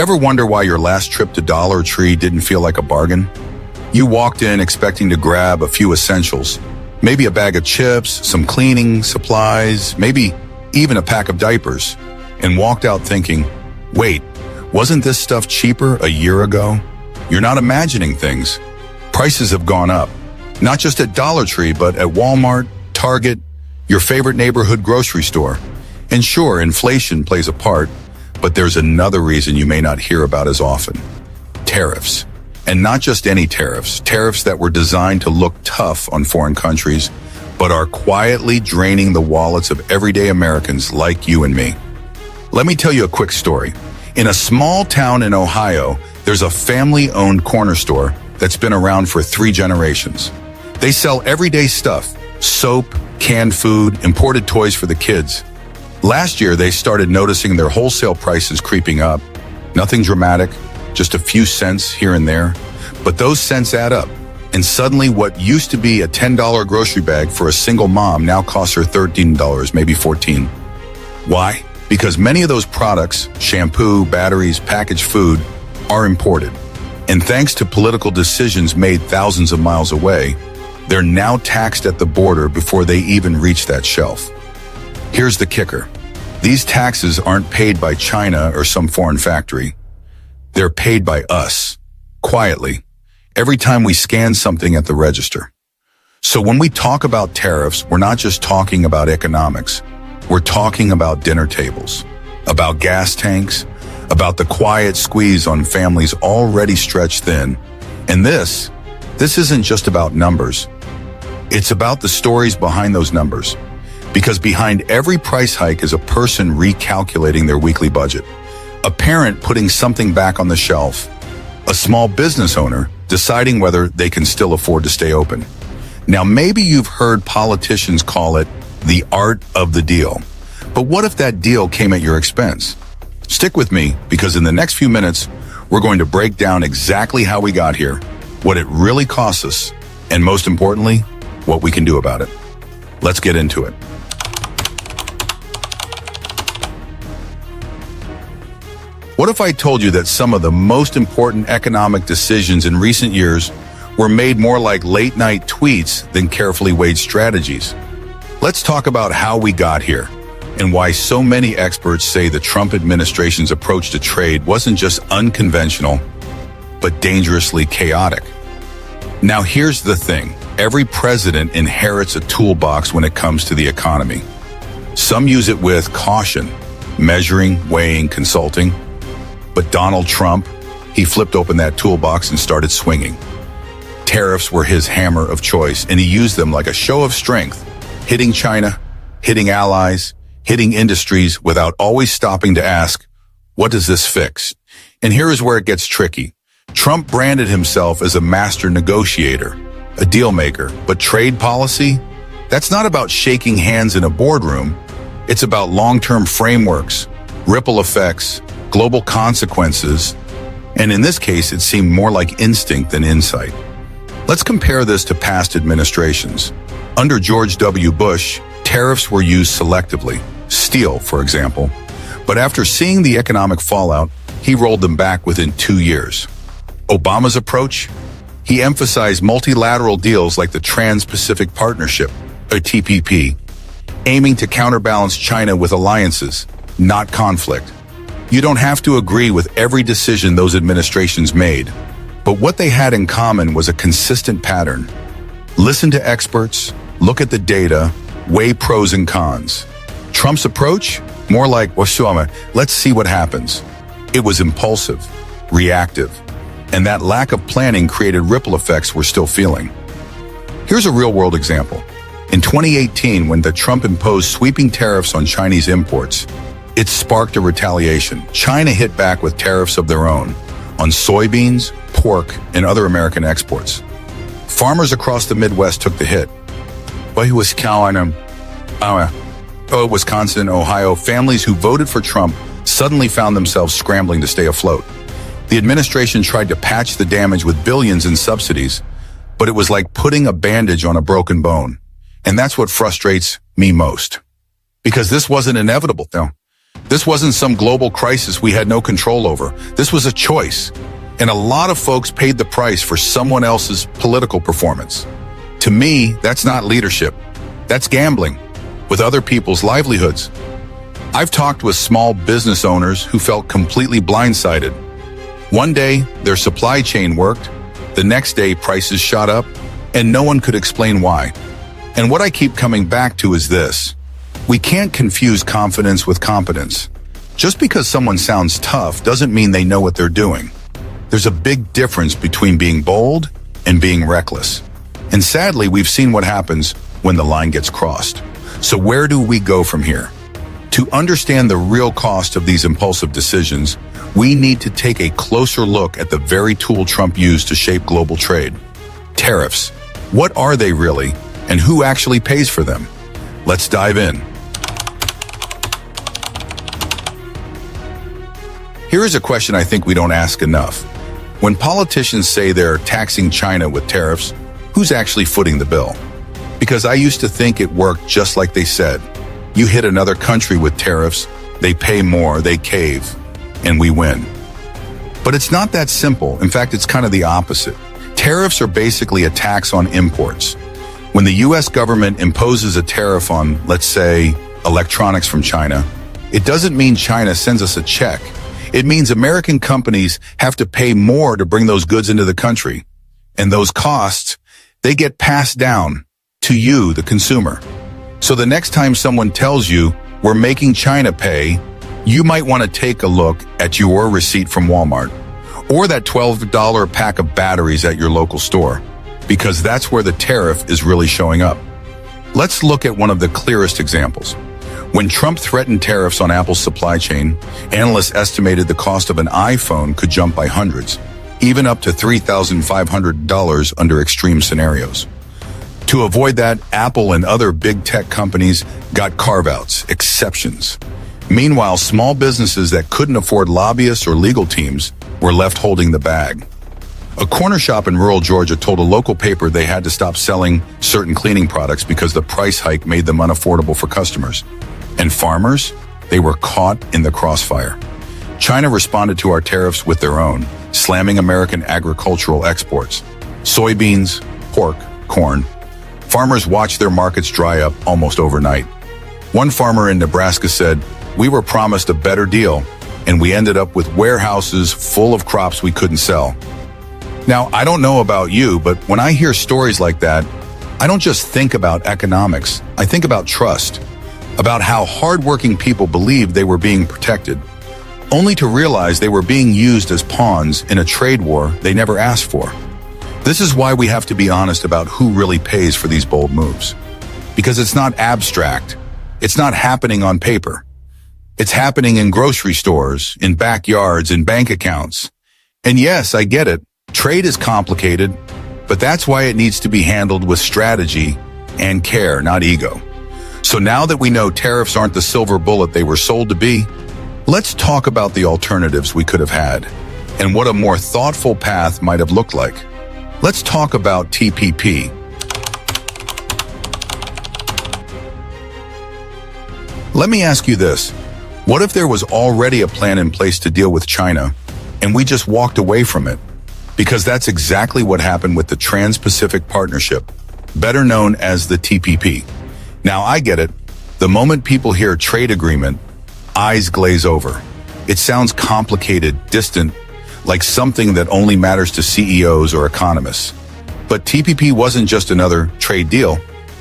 Ever wonder why your last trip to Dollar Tree didn't feel like a bargain? You walked in expecting to grab a few essentials, maybe a bag of chips, some cleaning supplies, maybe even a pack of diapers, and walked out thinking, wait, wasn't this stuff cheaper a year ago? You're not imagining things. Prices have gone up, not just at Dollar Tree, but at Walmart, Target, your favorite neighborhood grocery store. And sure, inflation plays a part, but there's another reason you may not hear about as often. Tariffs. And not just any tariffs. Tariffs that were designed to look tough on foreign countries, but are quietly draining the wallets of everyday Americans like you and me. Let me tell you a quick story. In a small town in Ohio, there's a family-owned corner store that's been around for 3 generations. They sell everyday stuff, soap, canned food, imported toys for the kids. Last year, they started noticing their wholesale prices creeping up. Nothing dramatic, just a few cents here and there. But those cents add up. And suddenly what used to be a $10 grocery bag for a single mom now costs her $13, maybe $14. Why? Because many of those products, shampoo, batteries, packaged food, are imported. And thanks to political decisions made thousands of miles away, they're now taxed at the border before they even reach that shelf. Here's the kicker. These taxes aren't paid by China or some foreign factory. They're paid by us, quietly, every time we scan something at the register. So when we talk about tariffs, we're not just talking about economics. We're talking about dinner tables, about gas tanks, about the quiet squeeze on families already stretched thin. And this isn't just about numbers. It's about the stories behind those numbers. Because behind every price hike is a person recalculating their weekly budget, a parent putting something back on the shelf, a small business owner deciding whether they can still afford to stay open. Now, maybe you've heard politicians call it the art of the deal. But what if that deal came at your expense? Stick with me, because in the next few minutes, we're going to break down exactly how we got here, what it really costs us, and most importantly, what we can do about it. Let's get into it. What if I told you that some of the most important economic decisions in recent years were made more like late-night tweets than carefully weighed strategies? Let's talk about how we got here and why so many experts say the Trump administration's approach to trade wasn't just unconventional, but dangerously chaotic. Now, here's the thing. Every president inherits a toolbox when it comes to the economy. Some use it with caution, measuring, weighing, consulting. But Donald Trump, he flipped open that toolbox and started swinging. Tariffs were his hammer of choice, and he used them like a show of strength, hitting China, hitting allies, hitting industries without always stopping to ask, what does this fix? And here is where it gets tricky. Trump branded himself as a master negotiator, a deal maker, but trade policy? That's not about shaking hands in a boardroom. It's about long-term frameworks, ripple effects, global consequences, and in this case, it seemed more like instinct than insight. Let's compare this to past administrations. Under George W. Bush, tariffs were used selectively, steel, for example, but after seeing the economic fallout, he rolled them back within 2 years. Obama's approach? He emphasized multilateral deals like the Trans-Pacific Partnership, or TPP, aiming to counterbalance China with alliances, not conflict. You don't have to agree with every decision those administrations made, but what they had in common was a consistent pattern. Listen to experts, look at the data, weigh pros and cons. Trump's approach? More like, let's see what happens. It was impulsive, reactive, and that lack of planning created ripple effects we're still feeling. Here's a real-world example. In 2018, when the Trump imposed sweeping tariffs on Chinese imports, it sparked a retaliation. China hit back with tariffs of their own on soybeans, pork, and other American exports. Farmers across the Midwest took the hit. Wisconsin, Ohio, families who voted for Trump suddenly found themselves scrambling to stay afloat. The administration tried to patch the damage with billions in subsidies, but it was like putting a bandage on a broken bone. And that's what frustrates me most. Because this wasn't inevitable, no. This wasn't some global crisis we had no control over. This was a choice. And a lot of folks paid the price for someone else's political performance. To me, that's not leadership. That's gambling with other people's livelihoods. I've talked with small business owners who felt completely blindsided. One day, their supply chain worked. The next day, prices shot up, and no one could explain why. And what I keep coming back to is this. We can't confuse confidence with competence. Just because someone sounds tough doesn't mean they know what they're doing. There's a big difference between being bold and being reckless. And sadly, we've seen what happens when the line gets crossed. So where do we go from here? To understand the real cost of these impulsive decisions, we need to take a closer look at the very tool Trump used to shape global trade. Tariffs. What are they really, and who actually pays for them? Let's dive in. Here is a question I think we don't ask enough. When politicians say they're taxing China with tariffs, who's actually footing the bill? Because I used to think it worked just like they said. You hit another country with tariffs, they pay more, they cave, and we win. But it's not that simple. In fact, it's kind of the opposite. Tariffs are basically a tax on imports. When the US government imposes a tariff on, let's say, electronics from China, it doesn't mean China sends us a check. It means American companies have to pay more to bring those goods into the country. And those costs, they get passed down to you, the consumer. So the next time someone tells you we're making China pay, you might want to take a look at your receipt from Walmart or that $12 pack of batteries at your local store, because that's where the tariff is really showing up. Let's look at one of the clearest examples. When Trump threatened tariffs on Apple's supply chain, analysts estimated the cost of an iPhone could jump by hundreds, even up to $3,500 under extreme scenarios. To avoid that, Apple and other big tech companies got carve-outs, exceptions. Meanwhile, small businesses that couldn't afford lobbyists or legal teams were left holding the bag. A corner shop in rural Georgia told a local paper they had to stop selling certain cleaning products because the price hike made them unaffordable for customers. And farmers, they were caught in the crossfire. China responded to our tariffs with their own, slamming American agricultural exports. Soybeans, pork, corn. Farmers watched their markets dry up almost overnight. One farmer in Nebraska said, "We were promised a better deal, and we ended up with warehouses full of crops we couldn't sell." Now, I don't know about you, but when I hear stories like that, I don't just think about economics. I think about trust, about how hardworking people believed they were being protected, only to realize they were being used as pawns in a trade war they never asked for. This is why we have to be honest about who really pays for these bold moves. Because it's not abstract. It's not happening on paper. It's happening in grocery stores, in backyards, in bank accounts. And yes, I get it. Trade is complicated, but that's why it needs to be handled with strategy and care, not ego. So now that we know tariffs aren't the silver bullet they were sold to be, let's talk about the alternatives we could have had and what a more thoughtful path might have looked like. Let's talk about TPP. Let me ask you this. What if there was already a plan in place to deal with China and we just walked away from it? Because that's exactly what happened with the Trans-Pacific Partnership, better known as the TPP. Now, I get it. The moment people hear trade agreement, eyes glaze over. It sounds complicated, distant, like something that only matters to CEOs or economists. But TPP wasn't just another trade deal.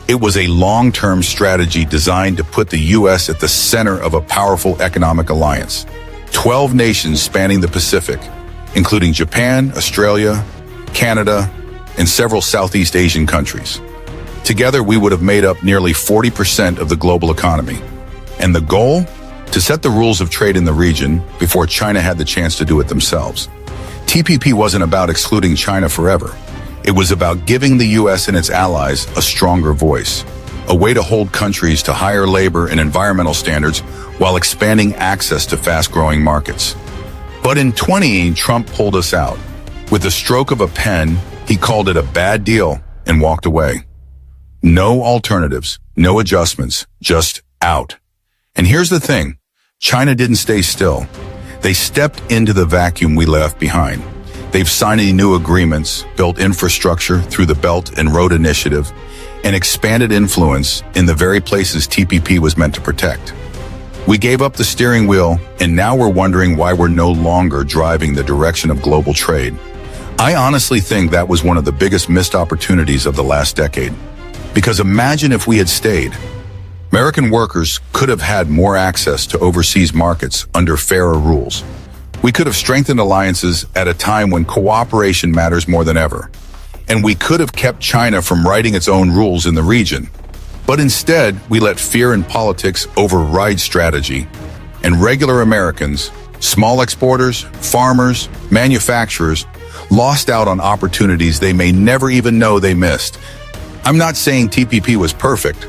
It was a long-term strategy designed to put the U.S. at the center of a powerful economic alliance. 12 nations spanning the Pacific, including Japan, Australia, Canada, and several Southeast Asian countries. Together, we would have made up nearly 40% of the global economy. And the goal? To set the rules of trade in the region before China had the chance to do it themselves. TPP wasn't about excluding China forever. It was about giving the U.S. and its allies a stronger voice, a way to hold countries to higher labor and environmental standards while expanding access to fast-growing markets. But in 2018, Trump pulled us out. With the stroke of a pen, he called it a bad deal and walked away. No alternatives, no adjustments, just out. And here's the thing. China didn't stay still. They stepped into the vacuum we left behind. They've signed new agreements, built infrastructure through the Belt and Road Initiative, and expanded influence in the very places TPP was meant to protect. We gave up the steering wheel, and now we're wondering why we're no longer driving the direction of global trade. I honestly think that was one of the biggest missed opportunities of the last decade. Because imagine if we had stayed. American workers could have had more access to overseas markets under fairer rules. We could have strengthened alliances at a time when cooperation matters more than ever. And we could have kept China from writing its own rules in the region. But instead, we let fear and politics override strategy. And regular Americans, small exporters, farmers, manufacturers, lost out on opportunities they may never even know they missed. I'm not saying TPP was perfect,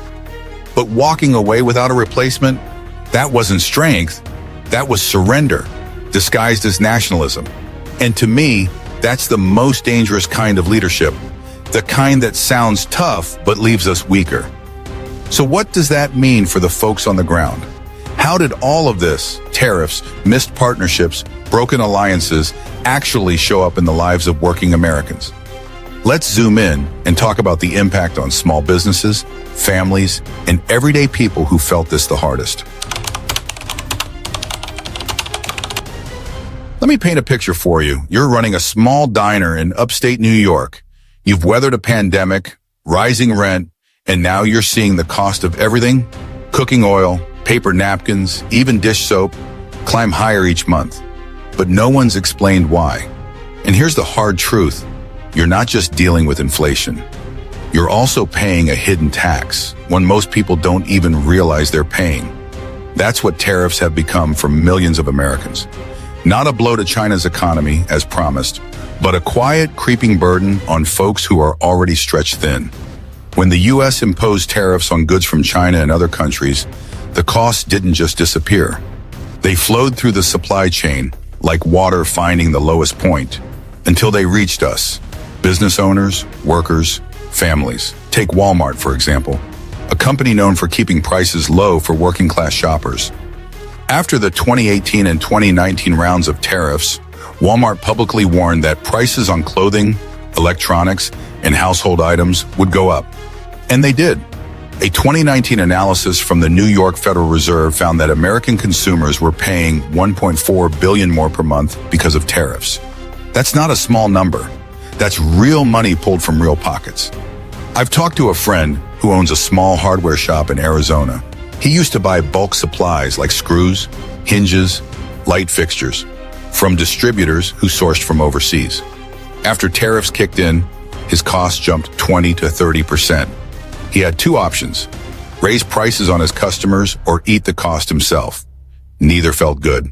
but walking away without a replacement, that wasn't strength, that was surrender, disguised as nationalism. And to me, that's the most dangerous kind of leadership, the kind that sounds tough but leaves us weaker. So what does that mean for the folks on the ground? How did all of this, tariffs, missed partnerships, broken alliances, actually show up in the lives of working Americans? Let's zoom in and talk about the impact on small businesses, families, and everyday people who felt this the hardest. Let me paint a picture for you. You're running a small diner in upstate New York. You've weathered a pandemic, rising rent, and now you're seeing the cost of everything, cooking oil, paper napkins, even dish soap, climb higher each month. But no one's explained why. And here's the hard truth. You're not just dealing with inflation. You're also paying a hidden tax, one most people don't even realize they're paying. That's what tariffs have become for millions of Americans. Not a blow to China's economy, as promised, but a quiet, creeping burden on folks who are already stretched thin. When the U.S. imposed tariffs on goods from China and other countries, the costs didn't just disappear. They flowed through the supply chain, like water finding the lowest point, until they reached us, business owners, workers, families. Take Walmart, for example, a company known for keeping prices low for working-class shoppers. After the 2018 and 2019 rounds of tariffs, Walmart publicly warned that prices on clothing, electronics, and household items would go up. And they did. A 2019 analysis from the New York Federal Reserve found that American consumers were paying $1.4 billion more per month because of tariffs. That's not a small number. That's real money pulled from real pockets. I've talked to a friend who owns a small hardware shop in Arizona. He used to buy bulk supplies like screws, hinges, light fixtures from distributors who sourced from overseas. After tariffs kicked in, his costs jumped 20 to 30%. He had two options: raise prices on his customers or eat the cost himself. Neither felt good.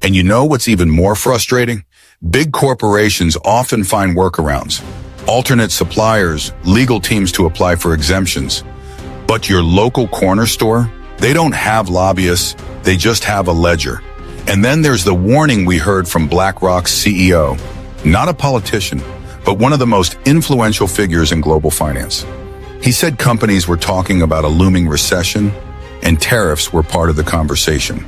And you know what's even more frustrating? Big corporations often find workarounds, alternate suppliers, legal teams to apply for exemptions. But your local corner store, they don't have lobbyists, they just have a ledger. And then there's the warning we heard from BlackRock's CEO, not a politician, but one of the most influential figures in global finance. He said companies were talking about a looming recession, and tariffs were part of the conversation.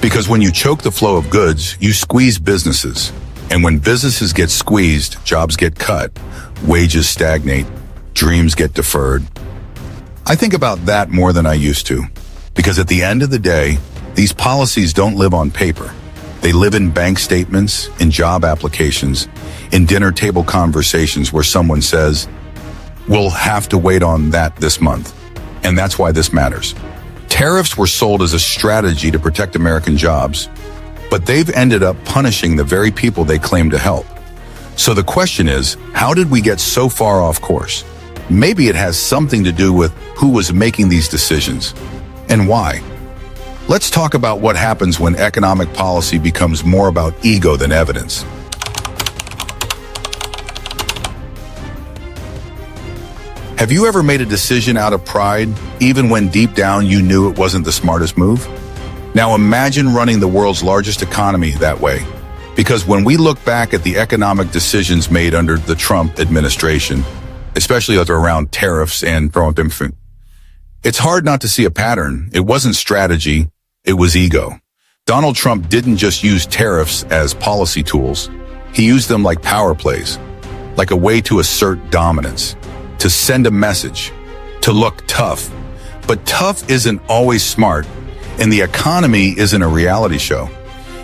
Because when you choke the flow of goods, you squeeze businesses. And when businesses get squeezed, jobs get cut, wages stagnate, dreams get deferred. I think about that more than I used to, because at the end of the day, these policies don't live on paper. They live in bank statements, in job applications, in dinner table conversations where someone says, "We'll have to wait on that this month." And that's why this matters. Tariffs were sold as a strategy to protect American jobs, but they've ended up punishing the very people they claim to help. So the question is, how did we get so far off course? Maybe it has something to do with who was making these decisions and why. Let's talk about what happens when economic policy becomes more about ego than evidence. Have you ever made a decision out of pride, even when deep down you knew it wasn't the smartest move? Now imagine running the world's largest economy that way. Because when we look back at the economic decisions made under the Trump administration, especially around tariffs and it's hard not to see a pattern. It wasn't strategy, It was ego. Donald Trump didn't just use tariffs as policy tools. He used them like power plays, like a way to assert dominance, to send a message, to look tough. But tough isn't always smart, and the economy isn't a reality show.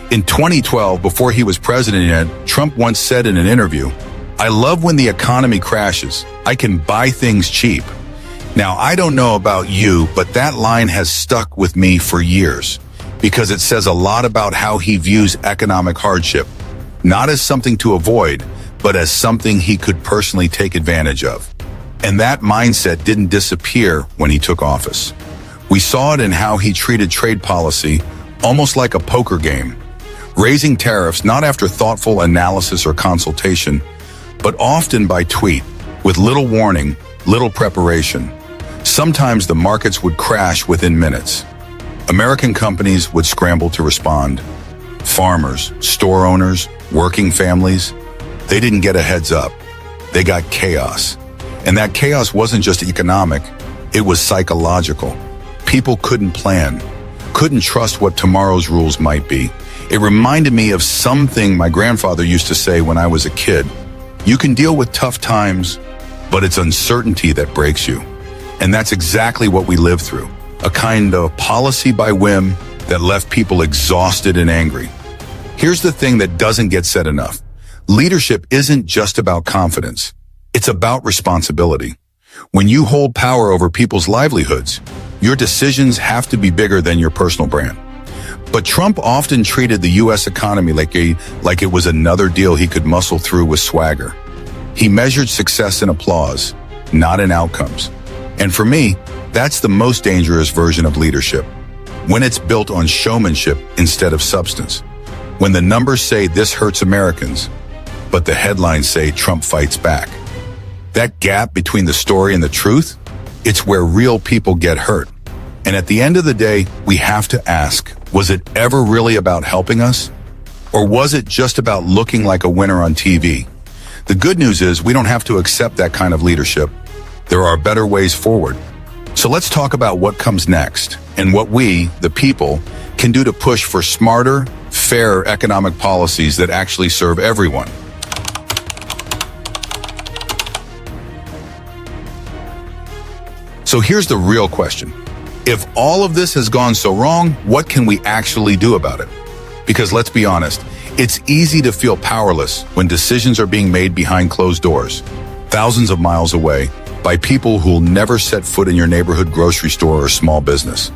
In 2012, before he was president yet, Trump once said in an interview, "I love when the economy crashes. I can buy things cheap." Now, I don't know about you, but that line has stuck with me for years because it says a lot about how he views economic hardship, not as something to avoid, but as something he could personally take advantage of. And that mindset didn't disappear when he took office. We saw it in how he treated trade policy, almost like a poker game, raising tariffs not after thoughtful analysis or consultation, but often by tweet, with little warning, little preparation. Sometimes the markets would crash within minutes. American companies would scramble to respond. Farmers, store owners, working families, they didn't get a heads up. They got chaos. And that chaos wasn't just economic, it was psychological. People couldn't plan, couldn't trust what tomorrow's rules might be. It reminded me of something my grandfather used to say when I was a kid. You can deal with tough times, but it's uncertainty that breaks you. And that's exactly what we lived through. A kind of policy by whim that left people exhausted and angry. Here's the thing that doesn't get said enough. Leadership isn't just about confidence. It's about responsibility. When you hold power over people's livelihoods, your decisions have to be bigger than your personal brand. But Trump often treated the U.S. economy like it was another deal he could muscle through with swagger. He measured success in applause, not in outcomes. And for me, that's the most dangerous version of leadership. When it's built on showmanship instead of substance. When the numbers say this hurts Americans, but the headlines say Trump fights back. That gap between the story and the truth, it's where real people get hurt. And at the end of the day, we have to ask, was it ever really about helping us? Or was it just about looking like a winner on TV? The good news is we don't have to accept that kind of leadership. There are better ways forward. So let's talk about what comes next and what we, the people, can do to push for smarter, fairer economic policies that actually serve everyone. So here's the real question. If all of this has gone so wrong, what can we actually do about it? Because let's be honest, it's easy to feel powerless when decisions are being made behind closed doors, thousands of miles away, by people who'll never set foot in your neighborhood grocery store or small business.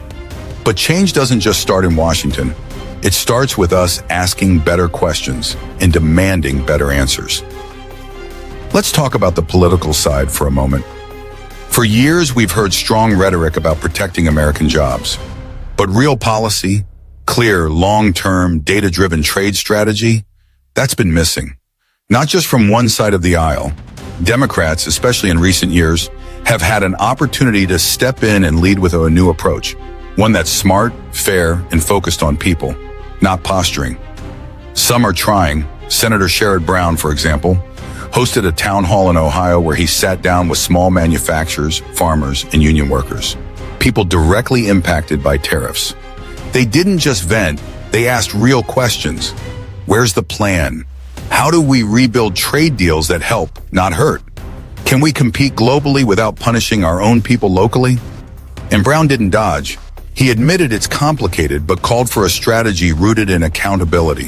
But change doesn't just start in Washington. It starts with us asking better questions and demanding better answers. Let's talk about the political side for a moment. For years, we've heard strong rhetoric about protecting American jobs. But real policy, clear, long-term, data-driven trade strategy, that's been missing. Not just from one side of the aisle. Democrats, especially in recent years, have had an opportunity to step in and lead with a new approach. One that's smart, fair, and focused on people, not posturing. Some are trying. Senator Sherrod Brown, for example, hosted a town hall in Ohio where he sat down with small manufacturers, farmers, and union workers, people directly impacted by tariffs. They didn't just vent, they asked real questions. Where's the plan? How do we rebuild trade deals that help, not hurt? Can we compete globally without punishing our own people locally? And Brown didn't dodge. He admitted it's complicated, but called for a strategy rooted in accountability.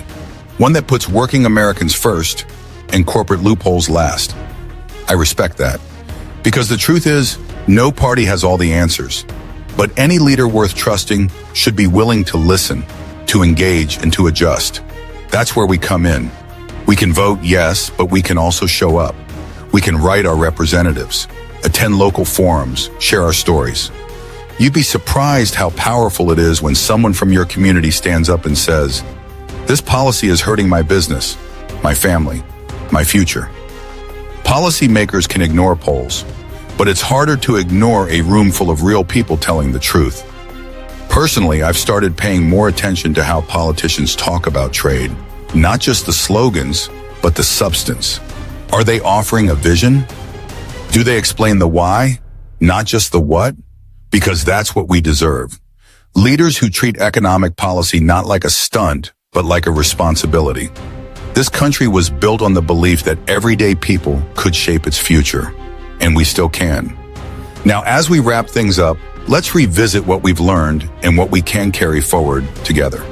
One that puts working Americans first and corporate loopholes last. I respect that. Because the truth is, no party has all the answers. But any leader worth trusting should be willing to listen, to engage, and to adjust. That's where we come in. We can vote yes, but we can also show up. We can write our representatives, attend local forums, share our stories. You'd be surprised how powerful it is when someone from your community stands up and says, "This policy is hurting my business, my family, my future." Policymakers can ignore polls, but it's harder to ignore a room full of real people telling the truth. Personally, I've started paying more attention to how politicians talk about trade, not just the slogans, but the substance. Are they offering a vision? Do they explain the why, not just the what? Because that's what we deserve. Leaders who treat economic policy not like a stunt, but like a responsibility. This country was built on the belief that everyday people could shape its future, and we still can. Now, as we wrap things up, let's revisit what we've learned and what we can carry forward together.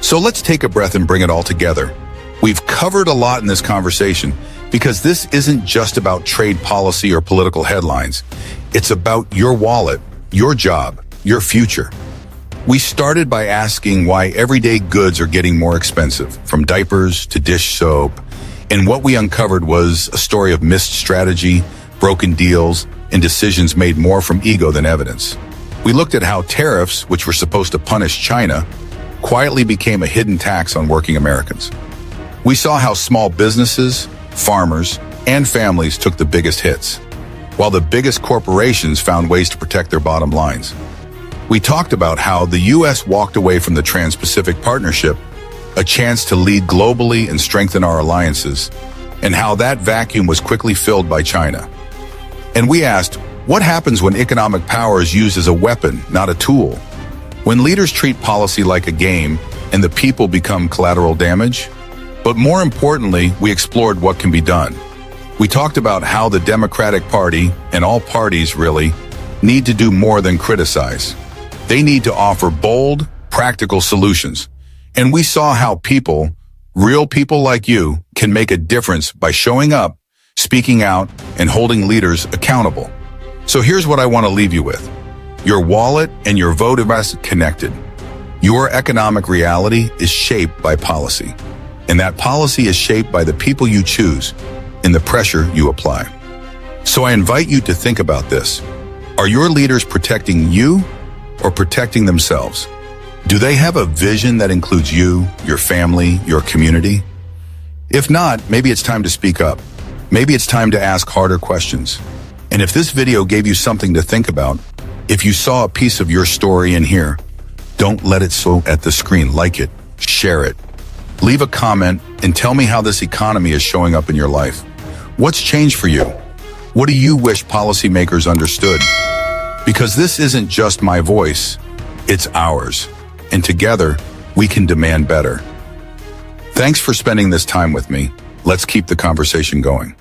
So let's take a breath and bring it all together. We've covered a lot in this conversation because this isn't just about trade policy or political headlines. It's about your wallet, your job, your future. We started by asking why everyday goods are getting more expensive, from diapers to dish soap, and what we uncovered was a story of missed strategy, broken deals, and decisions made more from ego than evidence. We looked at how tariffs, which were supposed to punish China, quietly became a hidden tax on working Americans. We saw how small businesses, farmers, and families took the biggest hits, while the biggest corporations found ways to protect their bottom lines. We talked about how the U.S. walked away from the Trans-Pacific Partnership, a chance to lead globally and strengthen our alliances, and how that vacuum was quickly filled by China. And we asked, what happens when economic power is used as a weapon, not a tool? When leaders treat policy like a game and the people become collateral damage? But more importantly, we explored what can be done. We talked about how the Democratic Party, and all parties really, need to do more than criticize. They need to offer bold, practical solutions. And we saw how people, real people like you, can make a difference by showing up, speaking out, and holding leaders accountable. So here's what I want to leave you with. Your wallet and your vote are connected. Your economic reality is shaped by policy, and that policy is shaped by the people you choose and the pressure you apply. So I invite you to think about this. Are your leaders protecting you or protecting themselves? Do they have a vision that includes you, your family, your community? If not, maybe it's time to speak up. Maybe it's time to ask harder questions. And if this video gave you something to think about, if you saw a piece of your story in here, don't let it slow at the screen. Like it, share it, leave a comment, and tell me how this economy is showing up in your life. What's changed for you? What do you wish policymakers understood? Because this isn't just my voice, it's ours. And together, we can demand better. Thanks for spending this time with me. Let's keep the conversation going.